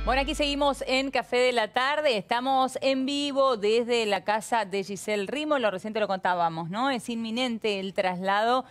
Bueno, aquí seguimos en Café de la Tarde. Estamos en vivo desde la casa de Giselle Rímolo. Recién te lo contábamos, ¿no? Es inminente el traslado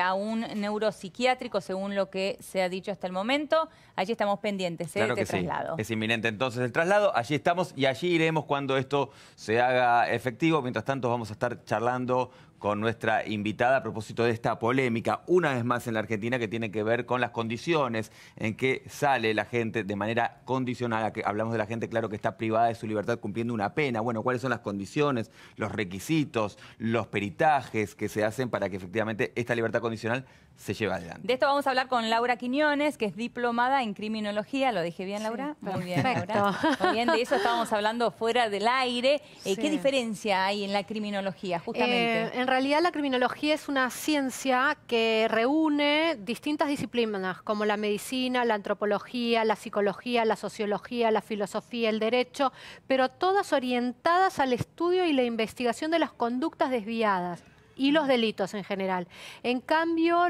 a un neuropsiquiátrico, según lo que se ha dicho hasta el momento. Allí estamos pendientes de este traslado. Sí. Es inminente entonces el traslado. Allí estamos y allí iremos cuando esto se haga efectivo. Mientras tanto vamos a estar charlando con nuestra invitada a propósito de esta polémica, una vez más en la Argentina, que tiene que ver con las condiciones en que sale la gente de manera condicionada. Que hablamos de la gente, claro, que está privada de su libertad cumpliendo una pena. Bueno, ¿cuáles son las condiciones, los requisitos, los peritajes que se hacen para que efectivamente esta libertad condicional se lleve adelante? De esto vamos a hablar con Laura Quiñones, que es diplomada en criminología. ¿Lo dije bien, Laura? Sí, muy bien, Laura. Muy bien, de eso estábamos hablando fuera del aire. Sí. ¿Qué diferencia hay en la criminología, justamente? En realidad la criminología es una ciencia que reúne distintas disciplinas como la medicina, la antropología, la psicología, la sociología, la filosofía, el derecho, pero todas orientadas al estudio y la investigación de las conductas desviadas y los delitos en general. En cambio,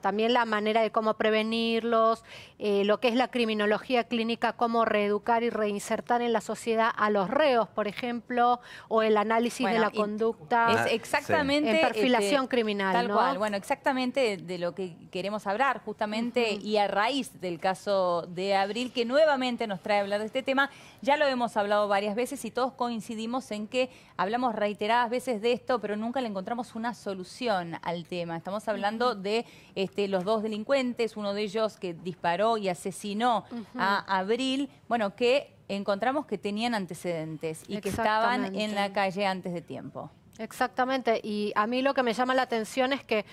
también la manera de cómo prevenirlos, lo que es la criminología clínica, cómo reeducar y reinsertar en la sociedad a los reos, por ejemplo, o el análisis de la conducta. Es exactamente en perfilación criminal, tal ¿no? cual. Bueno, exactamente de lo que queremos hablar, justamente, y a raíz del caso de Abril, que nuevamente nos trae a hablar de este tema. Ya lo hemos hablado varias veces y todos coincidimos en que hablamos reiteradas veces de esto, pero nunca le encontramos una solución al tema. Estamos hablando de los dos delincuentes, uno de ellos que disparó y asesinó a Abril, bueno, que encontramos que tenían antecedentes y que estaban en la calle antes de tiempo. Exactamente, y a mí lo que me llama la atención es que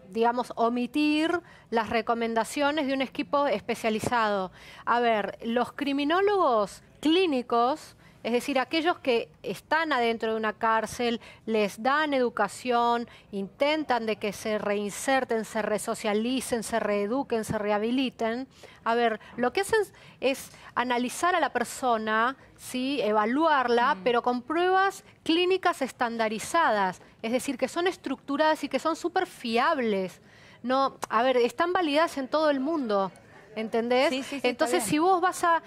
digamos, omitir las recomendaciones de un equipo especializado. A ver, los criminólogos clínicos, es decir, aquellos que están adentro de una cárcel, les dan educación, intentan de que se reinserten, se resocialicen, se reeduquen, se rehabiliten. A ver, lo que hacen es analizar a la persona, ¿sí? Evaluarla, pero con pruebas clínicas estandarizadas, es decir, que son estructuradas y que son súper fiables. No, a ver, están validadas en todo el mundo, ¿entendés? Sí, entonces, si vos vas a...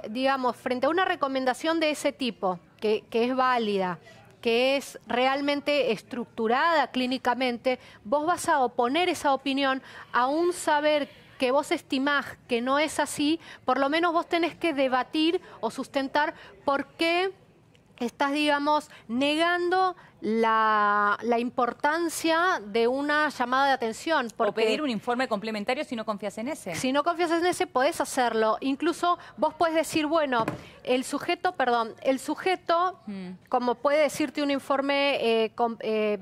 digamos, frente a una recomendación de ese tipo, que es válida, que es realmente estructurada clínicamente, vos vas a oponer esa opinión a un saber que vos estimás que no es así. Por lo menos vos tenés que debatir o sustentar por qué estás, digamos, negando la importancia de una llamada de atención. O pedir un informe complementario si no confías en ese. Si no confías en ese, podés hacerlo. Incluso vos podés decir, bueno, el sujeto, como puede decirte un informe,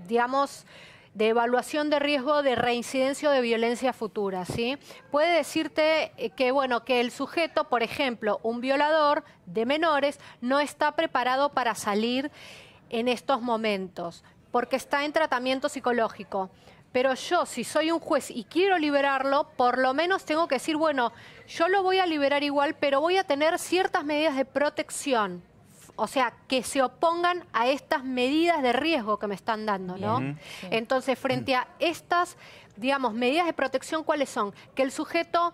digamos, de evaluación de riesgo de reincidencia o de violencia futura, ¿sí? Puede decirte que, bueno, que el sujeto, por ejemplo, un violador de menores, no está preparado para salir en estos momentos, porque está en tratamiento psicológico. Pero yo, si soy un juez y quiero liberarlo, por lo menos tengo que decir, bueno, yo lo voy a liberar igual, pero voy a tener ciertas medidas de protección. O sea, que se opongan a estas medidas de riesgo que me están dando, ¿no? Sí. Entonces, frente a estas, digamos, medidas de protección, ¿cuáles son? Que el sujeto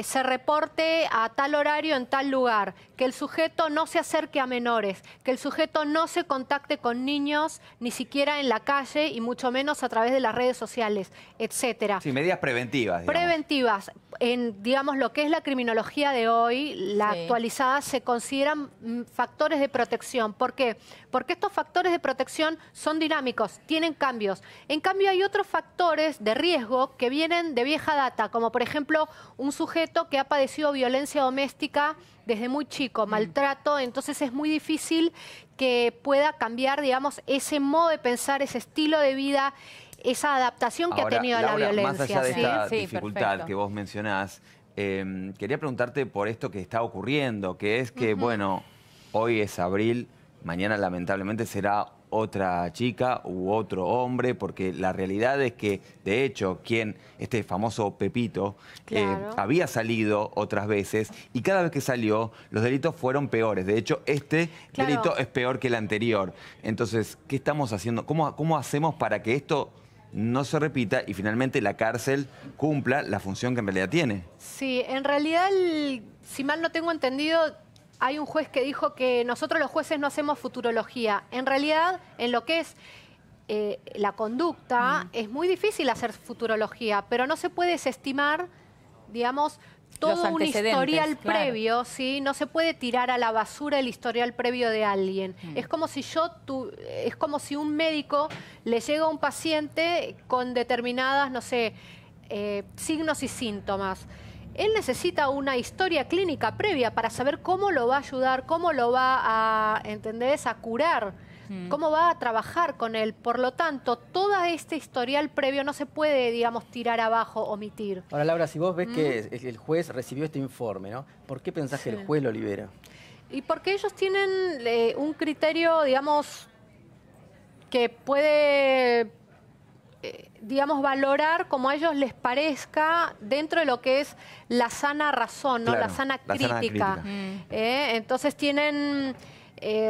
se reporte a tal horario en tal lugar, que el sujeto no se acerque a menores, que el sujeto no se contacte con niños, ni siquiera en la calle y mucho menos a través de las redes sociales, etcétera. Sí, medidas preventivas, digamos. Preventivas. En, digamos, lo que es la criminología de hoy, la actualizada, se consideran factores de protección. ¿Por qué? Porque estos factores de protección son dinámicos, tienen cambios. En cambio, hay otros factores de riesgo que vienen de vieja data, como por ejemplo un sujeto que ha padecido violencia doméstica desde muy chico, maltrato, entonces es muy difícil que pueda cambiar, digamos, ese modo de pensar, ese estilo de vida, esa adaptación que ha tenido a la violencia. Más allá de esta Sí, dificultad perfecto. que vos mencionás, quería preguntarte por esto que está ocurriendo, que es que, bueno, hoy es Abril, mañana lamentablemente será otra chica u otro hombre, porque la realidad es que, de hecho, este famoso Pepito, había salido otras veces y cada vez que salió los delitos fueron peores. De hecho, este delito es peor que el anterior. Entonces, ¿qué estamos haciendo? ¿Cómo hacemos para que esto no se repita y finalmente la cárcel cumpla la función que en realidad tiene? Sí, en realidad si mal no tengo entendido, hay un juez que dijo que nosotros los jueces no hacemos futurología. En realidad, en lo que es la conducta, es muy difícil hacer futurología, pero no se puede desestimar, digamos, todo un historial previo, ¿sí? No se puede tirar a la basura el historial previo de alguien. Es como si es como si un médico le llega a un paciente con determinadas, no sé, signos y síntomas. Él necesita una historia clínica previa para saber cómo lo va a ayudar, cómo lo va a, ¿entendés?, a curar, cómo va a trabajar con él. Por lo tanto, todo este historial previo no se puede, digamos, tirar abajo, omitir. Ahora, Laura, si vos ves que el juez recibió este informe, ¿no? ¿Por qué pensás que el juez lo libera? Y porque ellos tienen un criterio, digamos, que puede, digamos, valorar como a ellos les parezca dentro de lo que es la sana razón, ¿no? Claro, la sana la sana crítica. crítica. Entonces tienen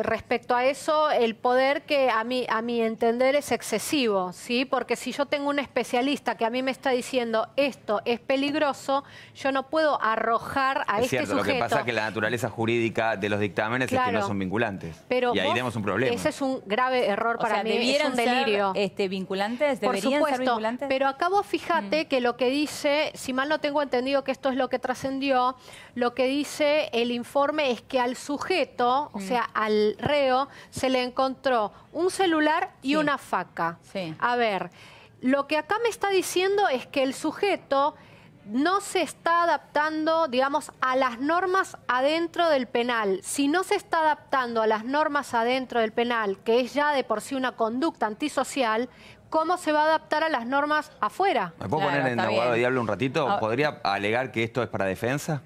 respecto a eso el poder que a mi entender es excesivo, ¿sí? Porque si yo tengo un especialista que a mí me está diciendo esto es peligroso, yo no puedo arrojar a Es este cierto, sujeto. lo que pasa es que la naturaleza jurídica de los dictámenes es que no son vinculantes. Pero y ahí tenemos un problema. Ese es un grave error para mí, es un delirio. ¿Vinculantes? Por ¿Deberían supuesto, ser vinculantes? pero acá vos fíjate que lo que dice, si mal no tengo entendido que esto es lo que trascendió, lo que dice el informe es que al sujeto, o sea, al reo, se le encontró un celular y una faca. Sí. A ver, lo que acá me está diciendo es que el sujeto no se está adaptando, digamos, a las normas adentro del penal. Si no se está adaptando a las normas adentro del penal, que es ya de por sí una conducta antisocial, ¿cómo se va a adaptar a las normas afuera? ¿Me puedo poner en abogado de diablo un ratito? ¿Podría alegar que esto es para defensa?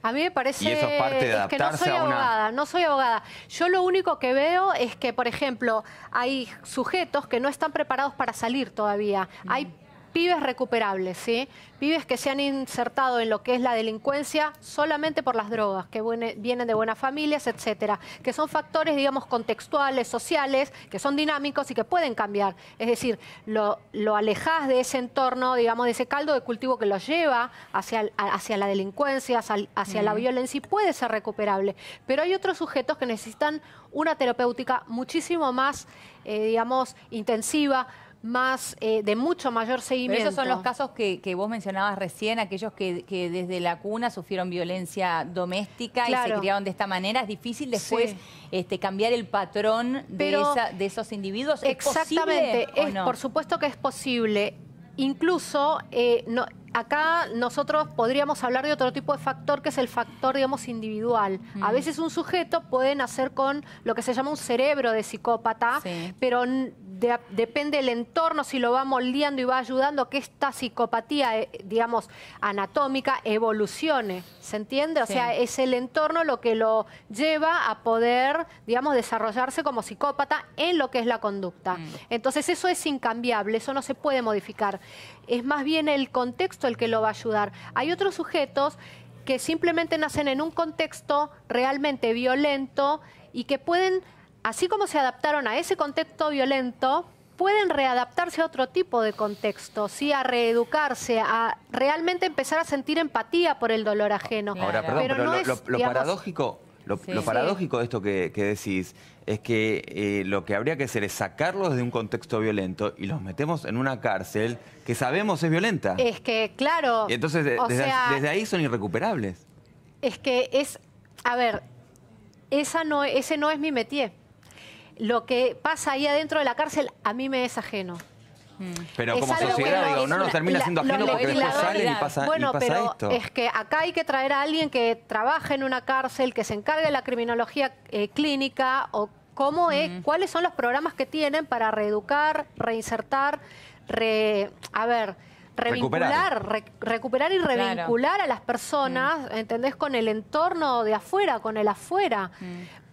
A mí me parece ¿Y eso es parte de que no adaptarse soy a una...? abogada, no soy abogada. Yo lo único que veo es que, por ejemplo, hay sujetos que no están preparados para salir todavía. Hay pibes recuperables, ¿sí? Pibes que se han insertado en lo que es la delincuencia solamente por las drogas, que vienen de buenas familias, etcétera, que son factores, digamos, contextuales, sociales, que son dinámicos y que pueden cambiar. Es decir, lo alejás de ese entorno, digamos, de ese caldo de cultivo que los lleva hacia la delincuencia, hacia la violencia, y puede ser recuperable. Pero hay otros sujetos que necesitan una terapéutica muchísimo más, digamos, intensiva, más de mucho mayor seguimiento. Pero esos son los casos que vos mencionabas recién, aquellos que desde la cuna sufrieron violencia doméstica y se criaron de esta manera. Es difícil después cambiar el patrón de esos individuos. Exactamente, ¿Es posible o no? Por supuesto que es posible. Incluso acá nosotros podríamos hablar de otro tipo de factor, que es el factor, digamos, individual. A veces un sujeto puede nacer con lo que se llama un cerebro de psicópata, pero depende del entorno, si lo va moldeando y va ayudando a que esta psicopatía, digamos, anatómica, evolucione. ¿Se entiende? O sea, es el entorno lo que lo lleva a poder, digamos, desarrollarse como psicópata en lo que es la conducta. Entonces eso es incambiable, eso no se puede modificar. Es más bien el contexto el que lo va a ayudar. Hay otros sujetos que simplemente nacen en un contexto realmente violento y que pueden, así como se adaptaron a ese contexto violento, pueden readaptarse a otro tipo de contexto, ¿sí? A reeducarse, a realmente empezar a sentir empatía por el dolor ajeno. Ahora, perdón, pero no es, lo digamos, paradójico... Lo paradójico de esto que decís es que lo que habría que hacer es sacarlos de un contexto violento y los metemos en una cárcel que sabemos es violenta. Es que, claro... Y entonces, desde ahí son irrecuperables. Es que es... A ver, ese no es mi métier. Lo que pasa ahí adentro de la cárcel a mí me es ajeno. Pero Es como algo sociedad, que digo, no nos termina siendo ajeno porque después salen y pasa, bueno, pero esto. es que acá hay que traer a alguien que trabaje en una cárcel, que se encargue de la criminología clínica, o cuáles son los programas que tienen para reeducar, reinsertar, recuperar y revincular a las personas, ¿entendés? Con el entorno de afuera, con el afuera.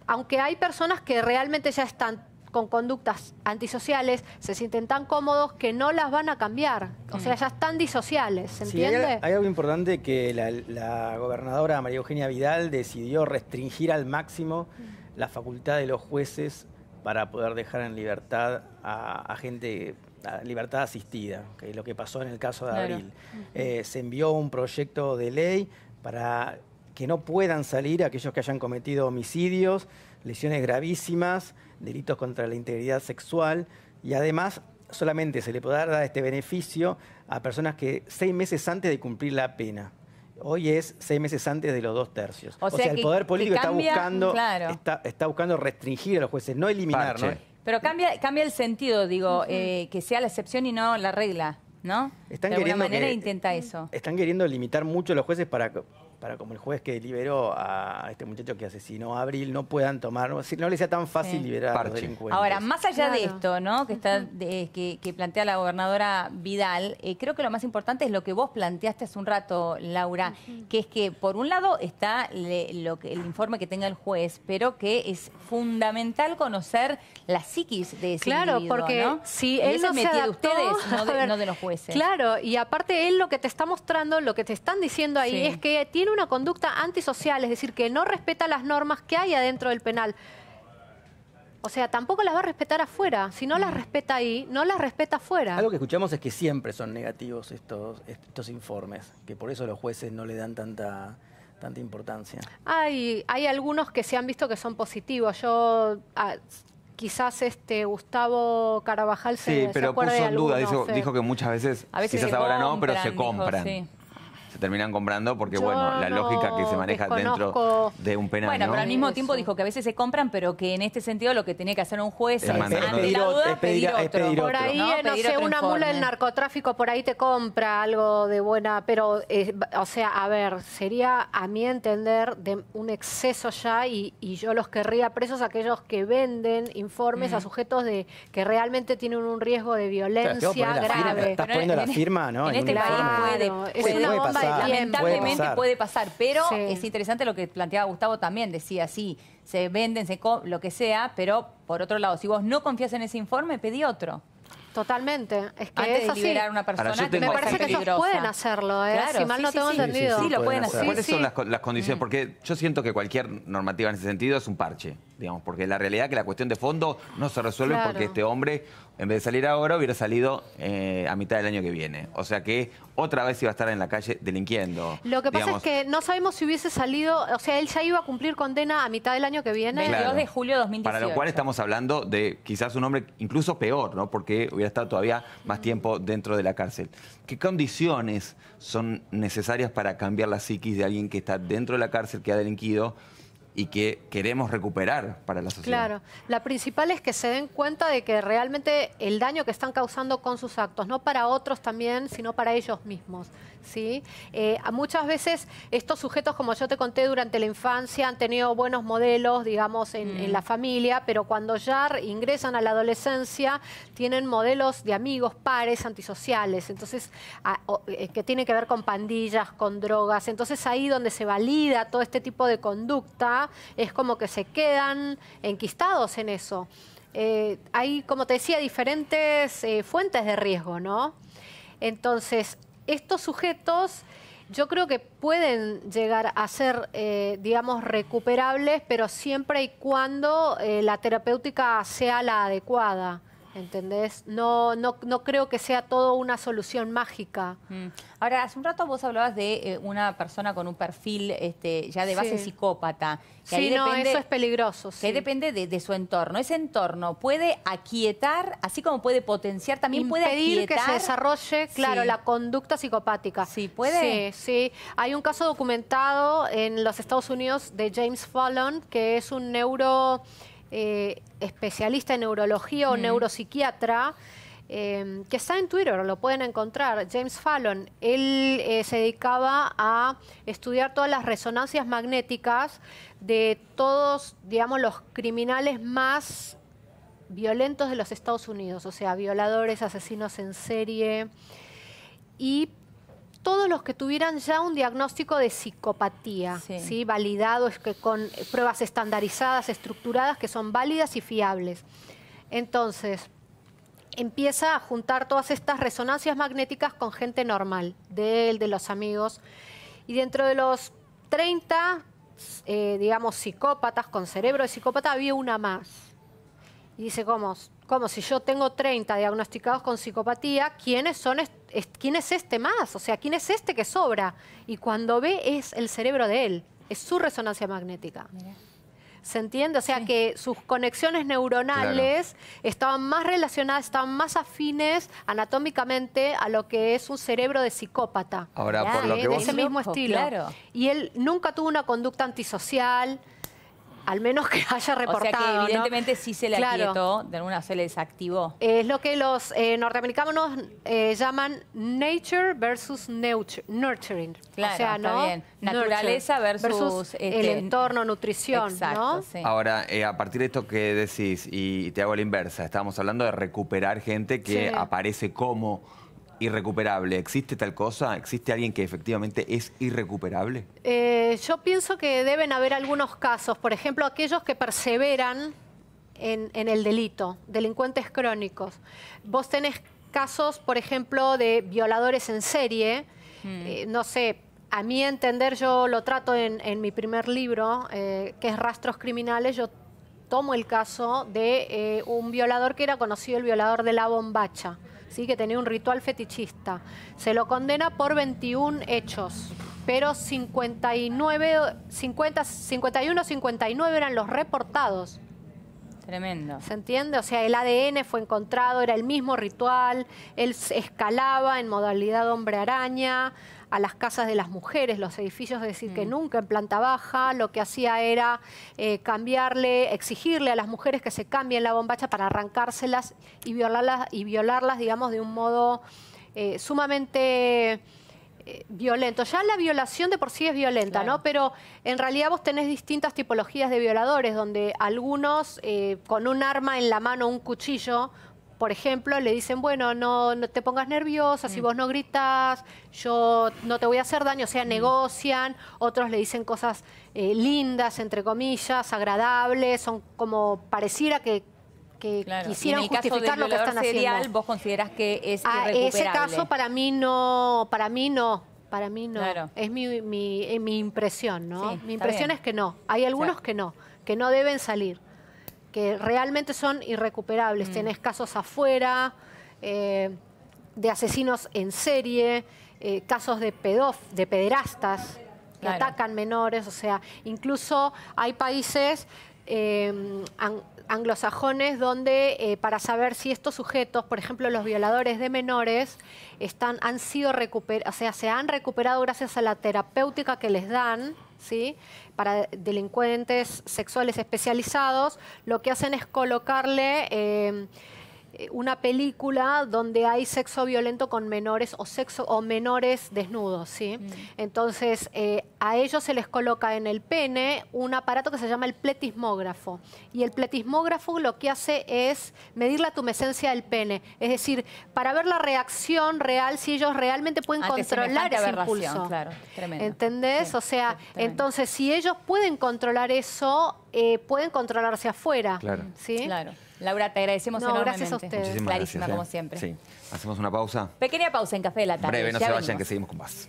Aunque hay personas que realmente ya están con conductas antisociales, se sienten tan cómodos que no las van a cambiar. O sea, ya están disociales, ¿se entiende? Hay algo importante que la gobernadora María Eugenia Vidal decidió restringir al máximo la facultad de los jueces para poder dejar en libertad a gente, a libertad asistida, que es lo que pasó en el caso de Abril. Se envió un proyecto de ley para que no puedan salir aquellos que hayan cometido homicidios, lesiones gravísimas, delitos contra la integridad sexual, y además solamente se le podrá dar este beneficio a personas que 6 meses antes de cumplir la pena. Hoy es 6 meses antes de los 2/3. O sea, el poder político claro. está buscando restringir a los jueces, no eliminar. ¿no? Pero cambia el sentido, digo, que sea la excepción y no la regla, ¿no? De alguna manera intenta eso. Están queriendo limitar mucho a los jueces para como el juez que liberó a este muchacho que asesinó a Abril, no puedan tomar, no les sea tan fácil liberar a los delincuentes. Ahora, más allá de esto, ¿no? Que plantea la gobernadora Vidal, creo que lo más importante es lo que vos planteaste hace un rato, Laura, que es que por un lado está el informe que tenga el juez, pero que es fundamental conocer la psiquis de ese individuo, porque ¿no? si y él eso no es se metido adaptó, de ustedes, no de los jueces. Claro, y aparte él lo que te está mostrando, lo que te están diciendo ahí es que tiene una conducta antisocial, es decir, que no respeta las normas que hay adentro del penal. O sea, tampoco las va a respetar afuera. Si no las respeta ahí, no las respeta afuera. Algo que escuchamos es que siempre son negativos estos informes, que por eso los jueces no le dan tanta importancia. Hay algunos que se han visto que son positivos. Quizás Gustavo Carabajal se acuerde de alguno, dijo que muchas veces quizás ahora no, pero se compran. Se terminan comprando porque, la lógica que se maneja dentro de un penal. Bueno, pero al mismo tiempo dijo que a veces se compran, pero que en este sentido lo que tenía que hacer un juez es ante la duda pedir otro. Por ahí, no sé, una mula del narcotráfico por ahí te compra algo de buena, pero, o sea, a ver, sería, a mi entender, de un exceso ya, y yo los querría presos a aquellos que venden informes a sujetos que realmente tienen un riesgo de violencia grave. Estás poniendo la firma, ¿no? En este país puede pasar. Lamentablemente puede pasar, pero es interesante lo que planteaba Gustavo también, decía, sí, se venden, lo que sea, pero por otro lado, si vos no confías en ese informe, pedí otro. Totalmente. Es que antes es de liberar a una persona que me parece que ellos pueden hacerlo, claro, si mal no tengo entendido. Sí, lo pueden hacer. ¿Cuáles son las condiciones? Porque yo siento que cualquier normativa en ese sentido es un parche, digamos, porque la realidad es que la cuestión de fondo no se resuelve porque este hombre, en vez de salir ahora, hubiera salido a mitad del año que viene. O sea que otra vez iba a estar en la calle delinquiendo. Lo que pasa es que no sabemos si hubiese salido, o sea, él ya iba a cumplir condena a mitad del año que viene. 22 de julio de 2018. Para lo cual estamos hablando de quizás un hombre incluso peor, ¿no? Porque hubiera estado todavía más tiempo dentro de la cárcel. ¿Qué condiciones son necesarias para cambiar la psiquis de alguien que está dentro de la cárcel, que ha delinquido y que queremos recuperar para la sociedad? Claro, la principal es que se den cuenta de que realmente el daño que están causando con sus actos, no para otros también, sino para ellos mismos, ¿sí? Muchas veces estos sujetos, como yo te conté, durante la infancia han tenido buenos modelos, digamos, en la familia, pero cuando ya ingresan a la adolescencia tienen modelos de amigos, pares, antisociales, entonces, que tienen que ver con pandillas, con drogas, entonces ahí donde se valida todo este tipo de conducta, es como que se quedan enquistados en eso. Hay, como te decía, diferentes fuentes de riesgo, ¿no? Entonces, estos sujetos yo creo que pueden llegar a ser, digamos, recuperables, pero siempre y cuando la terapéutica sea la adecuada. ¿Entendés? No creo que sea todo una solución mágica. Ahora, hace un rato vos hablabas de una persona con un perfil ya de base psicópata. Que ahí depende, eso es peligroso. Que ahí depende de su entorno. Ese entorno puede aquietar, así como puede potenciar, también puede impedir que se desarrolle, la conducta psicopática. Sí, ¿puede? Sí. Hay un caso documentado en los Estados Unidos de James Fallon, que es un especialista en neurología o neuropsiquiatra, que está en Twitter, lo pueden encontrar, James Fallon. Él se dedicaba a estudiar todas las resonancias magnéticas de todos, digamos, los criminales más violentos de los Estados Unidos, o sea, violadores, asesinos en serie, y todos los que tuvieran ya un diagnóstico de psicopatía, ¿sí? Validado, con pruebas estandarizadas, estructuradas, que son válidas y fiables. Entonces, empieza a juntar todas estas resonancias magnéticas con gente normal, de él, de los amigos, y dentro de los 30, digamos, psicópatas, con cerebro de psicópata, había una más. Y dice, ¿cómo si yo tengo 30 diagnosticados con psicopatía, ¿quién es este más? O sea, ¿quién es este que sobra? Y cuando ve, es el cerebro de él. es su resonancia magnética. ¿Se entiende? O sea que sus conexiones neuronales estaban más relacionadas, estaban más afines anatómicamente a lo que es un cerebro de psicópata. Ahora, por lo que de vos... ese mismo estilo. Y él nunca tuvo una conducta antisocial, al menos que haya reportado. O sea que evidentemente ¿no? sí se le aquietó, de alguna se le desactivó. Es lo que los norteamericanos llaman nature versus nurturing. Claro, o sea, está ¿no? bien. Naturaleza versus el entorno, nutrición. Exacto, ¿no? sí. Ahora, a partir de esto que decís, y te hago la inversa, estábamos hablando de recuperar gente que aparece como irrecuperable. ¿Existe tal cosa? ¿Existe alguien que efectivamente es irrecuperable? Yo pienso que deben haber algunos casos, por ejemplo, aquellos que perseveran en el delito, delincuentes crónicos. Vos tenés casos, por ejemplo, de violadores en serie, no sé, a mi entender, yo lo trato en mi primer libro, que es Rastros Criminales. Yo tomo el caso de un violador que era conocido el violador de la bombacha, ¿sí? Que tenía un ritual fetichista. Se lo condena por 21 hechos, pero 51, 59 eran los reportados. Tremendo. ¿Se entiende? O sea, el ADN fue encontrado, era el mismo ritual, él escalaba en modalidad hombre araña a las casas de las mujeres, los edificios, es decir, que nunca en planta baja. Lo que hacía era exigirle a las mujeres que se cambien la bombacha para arrancárselas y violarlas, digamos, de un modo sumamente violento. Ya la violación de por sí es violenta, ¿no? Pero en realidad vos tenés distintas tipologías de violadores, donde algunos con un arma en la mano, un cuchillo, por ejemplo, le dicen, bueno, no te pongas nerviosa, si vos no gritas, yo no te voy a hacer daño. O sea, negocian. Otros le dicen cosas lindas, entre comillas, agradables, son como pareciera que quisieran justificar lo que están haciendo. ¿Vos considerás que es irrecuperable? Ese caso para mí no. Claro. Es mi impresión, ¿no? Sí, mi impresión es que no. Hay algunos que no deben salir, que realmente son irrecuperables. Tenés casos afuera, de asesinos en serie, casos de pederastas que atacan menores. O sea, incluso hay países anglosajones donde para saber si estos sujetos, por ejemplo los violadores de menores, han sido recuperados, o sea, se han recuperado gracias a la terapéutica que les dan, ¿sí? Para delincuentes sexuales especializados, lo que hacen es colocarle una película donde hay sexo violento con menores o menores desnudos, ¿sí? Entonces, a ellos se les coloca en el pene un aparato que se llama el pletismógrafo. Y el pletismógrafo lo que hace es medir la tumescencia del pene. Es decir, para ver la reacción real, si ellos realmente pueden controlar ese impulso. Claro, tremendo. ¿Entendés? Sí, o sea, sí, entonces, si ellos pueden controlar eso, pueden controlarse afuera. Claro. ¿Sí? Claro. Laura, te agradecemos enormemente. Gracias a ustedes. Muchísimas Clarísima, gracias, como siempre. Sí. ¿Hacemos una pausa? Pequeña pausa en Café de la Tarde. Breve, no Ya se vayan, venimos. que seguimos con más.